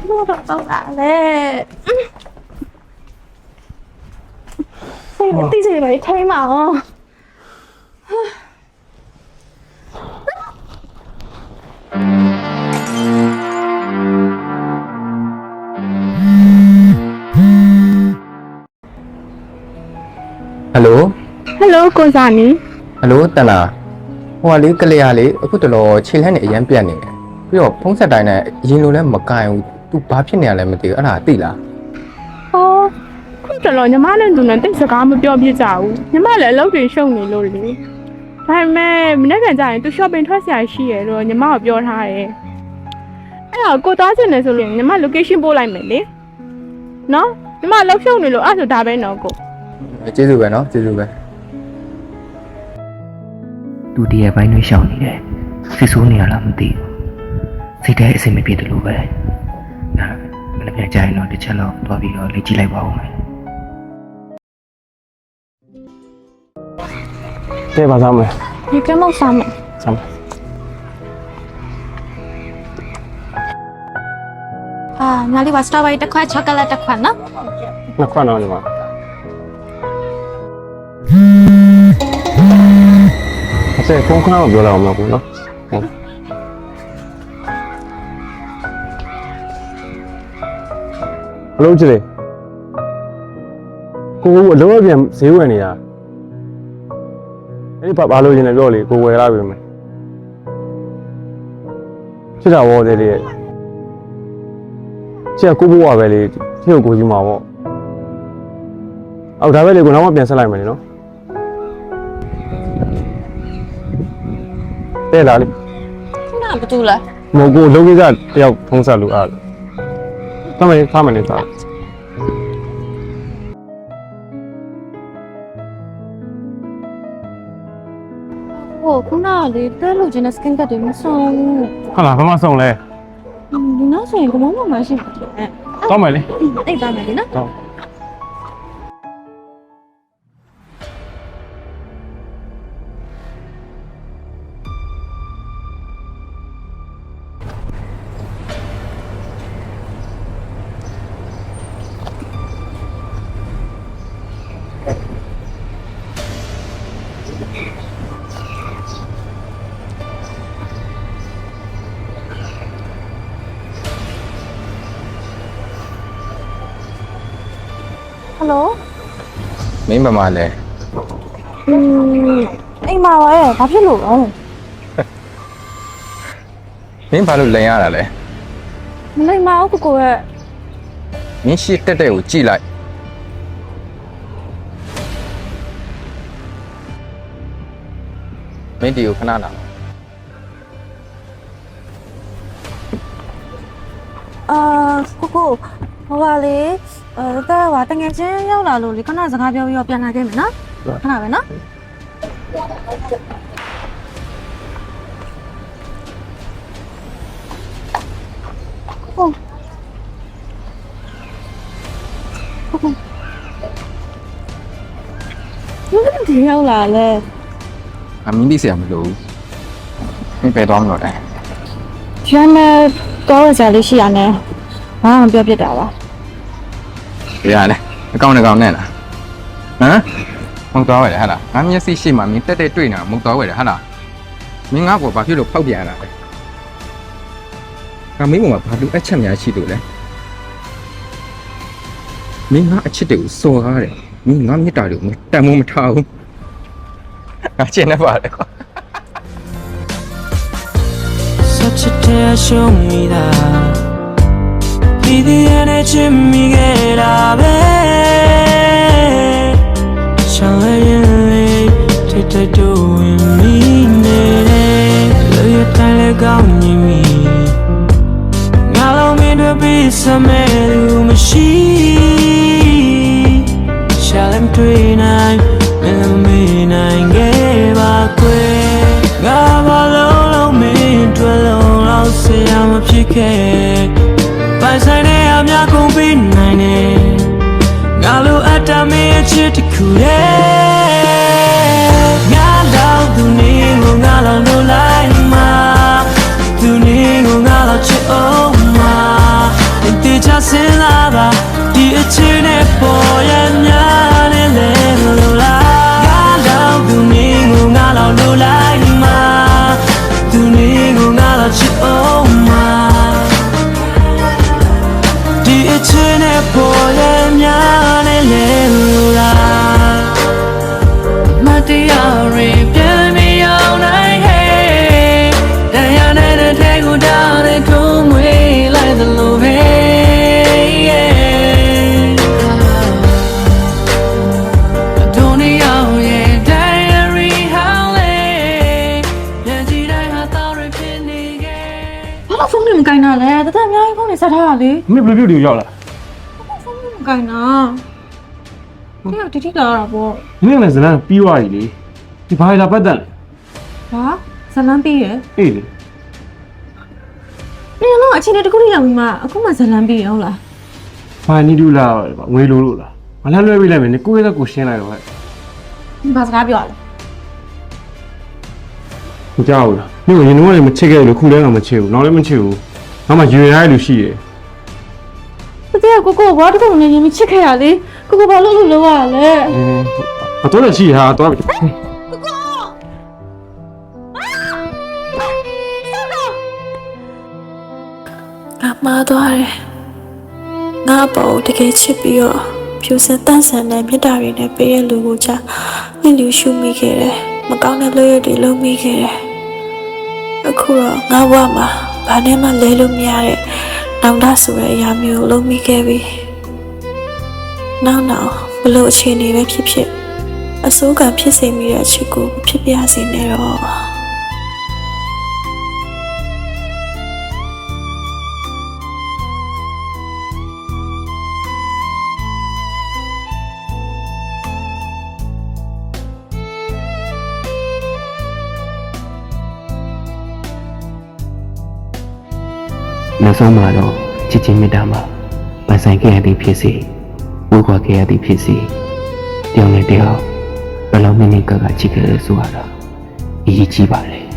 我都到哪嘞？地这里没开嘛哦。Hello， ကိုစာနီ Hello တန်လာဟိုကလေကလေးရလေအခုတလောခြေလှမ်းနေအရင်ပြတ်နေတယ်ပြီးတော့ဖုံးဆက်တိုင်းနဲ့ရင်လိုလည်းမကင်ဘူး तू ဘာဖြစ်နေရလဲမသိဘူးအဲ့ဒါသိလား အော်ခုတလောညီမနဲ့သူနဲ့တိတ်စကားမပြောပြကြဘူးညီမလည်းအလုပ်တွေရှုပ်နေလို့လေဒါပေမဲ့မနေ့ကကြာရင်သူ shopping ထွက်ဆရာရှိရတော့ညီမကပြောထားတယ်အဲ့ဒါကိုသွားချင်တယ်ဆိုလို့ညီမ location ပို့လိုက်မယ်လေနော်ညီမအလုပ်ရှုပ်နေလို့အဲ့ဆိုဒါပဲနော်ကို ကျေးဇူးပဲနော်ကျေးဇူးပဲ သူတည်းပိုင်းတွေရှောင်နေတယ်စိတ်ဆိုးနေရလားမသိဘူးစိတ်ထဲအဆင်မပြေတယ်လို့ပဲဒါမနေ့ကကြာရင်တော့တစ်ချက်လောက်သွားပြီးတော့လေ့ကြည့်လိုက်ပါဦးမယ် 对吧，咱们？你跟梦上吗？咱们。啊，哪里话 strawberry 的款，巧克力的款呢？那款哪里嘛？这公款我不要我们公了。Hello 这里，我楼那边谁问你啊？အဲ့ဒီဘာလို့ရင်လည်းပြောလေကိုဝယ်လာပြီမယ်ဖြစ်တာဘောလေလေကျက်ကိုဘွားပဲလေที่ကိုယူမှာပေါ့အော်ဒါပဲလေကိုနောက်မှပြန်ဆက်လိုက်မယ်လေနော်တဲ့လားလေ 那不对了。 မဟုတ်ကိုလုံးကိစ္စတယောက်ဖုံးဆက်လို့အားလို့ထားမယ်နေတာ我看到你在路边的 skin 的对面送， ဟုတ်လားဘာမှဆုံးလဲ 你那送一个毛毛蛮幸福的。 တောင်းမယ်လေ 那当然的呢。 တောင်း Hello。 မင်းဘာမှလဲ အိမ်မှာပါရဲ့ဘာဖြစ်လို့လဲ မင်းဘာလို့လိန်ရတာလဲ မနိုင်မအောင်ကိုရဲ့ မင်းရှစ်တက်တဲ့ကိုကြည့်လိုက်မင်းဒီကိုခဏနာ ကိုဟိုပါလေတဲ့ဟာတငယ်ချင်းရောက်လာလို့လေခဏစကားပြောပြီးတော့ပြန်လာခဲ့မယ်နော်ခဏပဲနော်ဟုတ်ဒီရောက်လာလဲ အမင်းသိစရာမလိုဘူးမင်းပဲသွားမလို့တဲ့ ကျန်တဲ့တော့ကြလေးရှိရနဲ့ဘာမှပြောပြတာပါ ရလဲအကောင့်နဲ့လားဟမ်မဟုတ်တော့ရဟဟလားငါမျက်စိရှိမှမင်းတက်တွေ့နေတာမဟုတ်တော့ရဟလားမင်းငါ့ကိုဘာဖြစ်လို့ဖောက်ပြန်ရတာလဲငါမင်းကဘာလို့အချက်များရှိလို့လဲမင်းငါအချစ်တွေကိုစော်ကားတယ်မင်းငါမြတ်တာတွေကိုတန်မိုးမထားဘူးငါကျင်နေပါလေကွာ Such a tear show me that Be the energy me get up Shall I take the doing me Love your time like on me Allow me to be some machine Shall I train I get back I'm a chicken By sign I'm not gonna be nine Galu at a me a chitty cool Gala do ningo gala no like ma Do ningo gala chi oh ma ဖုန်းနဲ့မကင်တာလဲတသက်အများကြီးဖုန်းနဲ့ဆက်ထားတာလေ မင်းဘယ်လိုပြုတ်ဒီရောက်လာ ဖုန်းနဲ့မကင်တာဒီကတိတိလာတာပေါ့ မင်းကလည်းဇလန်ပြီးသွားပြီလေဒီဘာလာပတ်သက်လဲ ဟာဇလန်းပြီးရယ် အေးလေ နေတော့အချိန်တခုတည်းရောက်ပြီးမှအခုမှဇလန်းပြီးရဟုတ်လား ဘာနီးဒူလာငွေလိုလို့လားမလားလွှဲပေးလိုက်မယ်ကိုယ့်ရဲ့ကိုရှင်းလိုက်တော့ဟဲ့ ဒီဘာစကားပြောရလဲ မကြောက်ဘူးလားမင်းကရင်တော့လည်းမချစ်ခဲ့လို့ခုလည်းတော့မချစ်ဘူးနောက်လည်းမချစ်ဘူးနောက်မှယူရရလူရှိတယ် တကယ်ကိုဘာတခုမှမမြင်ချစ်ခဲ့ရလေကိုဘာလို့လို့လောက်ရလဲ အတော့လည်းရှိဟာတော့ ငါမှားသွားတယ်ငါပေါ်တကယ်ချစ်ပြီးတော့ဖြူစင်တန့်ဆန်တဲ့မြတ်တာတွေနဲ့ပေးတဲ့လူကိုချအလူရှုမိခဲ့တယ်မကောင်းတဲ့လွှဲရတွေလုံးမိခဲ့တယ်အခုတော့ငါဘဝမှာဘာနဲ့မှလဲလို့မရတဲ့နောင်တဆိုတဲ့အရာမျိုးလုံးမိခဲ့ပြီနောက်ဘလို့အခြေအနေပဲဖြစ်ဖြစ်အစိုးကဖြစ်စေမိတဲ့အချစ်ကိုဖြစ်ပြစေနေတော့ နောက်ဆုံးမှာတော့ချစ်ချင်းမေတ္တာမှာပန်ဆိုင်ခဲ့ရသည်ဖြစ်စေဝေခွာခဲ့ရသည်ဖြစ်စေတယောက်နဲ့တယောက်ဘယ်လိုမိနစ်ကချစ်ခဲ့လဲဆိုတာအရေးကြီးပါတယ်